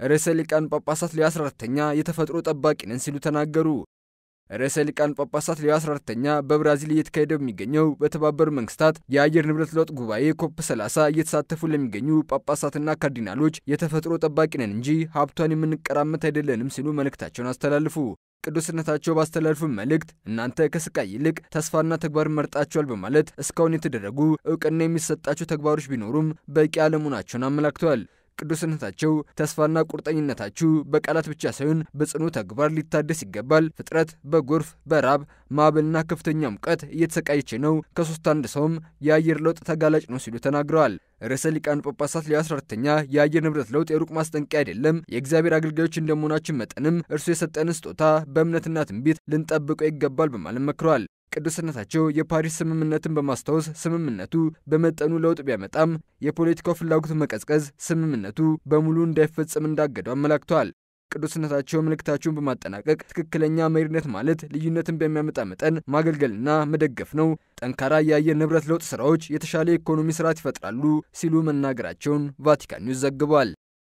ርዕሰ ሊቃነ ጳጳሳት ሌዮ 14ኛ የተፈጥሮ ጠባቂ ነን ሲሉ ተናገሩ። ርዕሰ ሊቃነ ጳጳሳት ሌዮ 14ኛ በብራዚል እየተካሄደ በሚገኘው በተባበሩት መንግስታት የአየር ንብረት ለውጥ ጉባኤ ኮፕ 30 እየተሳተፉ ለሚገኙ ጳጳሳትና ካርዲናሎች የተፈጥሮ ጠባቂ ነን እንጂ ሀብቷን የምንቀራመት አይደለንም ሲሉ መልእክታቸውን አስተላልፉ። ቅዱስነታቸው ባስተላልፉ መልእክት እናንተ ከስቃይ ይልቅ ተስፋና ተግባር መርጣችኋል በማለት እስካሁን የተደረጉ እውቅና የሚሰጣቸው ተግባሮች ቢኖሩም በቂ አለመሆናቸውን አመላክተዋል። ቅዱስነታቸው ተስፋና ቁርጠኝነታችሁ በቃላት ብቻ ሳይሆን በጽኑ ተግባር ሊታደስ ይገባል። ፍጥረት በጎርፍ በራብ ማዕበልና ከፍተኛ ሙቀት እየተሰቃየች ነው። ከሶስት አንድ ሰውም የአየር ለውጥ ተጋላጭ ነው ሲሉ ተናግረዋል። ርዕሰ ሊቃነ ጳጳሳት ሌዮ 14ኛ የአየር ንብረት ለውጥ የሩቅ ማስጠንቀቂያ አይደለም፣ የእግዚአብሔር አገልጋዮች እንደመሆናችን መጠንም እርሱ የሰጠንን ስጦታ በእምነትና ትንቢት ልንጠብቀው ይገባል በማለት መክረዋል። ቅዱስነታቸው የፓሪስ ስምምነትን በማስታወስ ስምምነቱ በመጠኑ ለውጥ ቢያመጣም የፖለቲካው ፍላጎት መቀዝቀዝ ስምምነቱ በሙሉ እንዳይፈጸም እንዳገደው አመላክተዋል። ቅዱስነታቸው መልእክታቸውን በማጠናቀቅ ትክክለኛ መሪነት ማለት ልዩነትን በሚያመጣ መጠን ማገልገልና መደገፍ ነው፣ ጠንካራ የአየር ንብረት ለውጥ ስራዎች የተሻለ ኢኮኖሚ ስርዓት ይፈጥራሉ ሲሉ መናገራቸውን ቫቲካን ኒውስ ዘግቧል።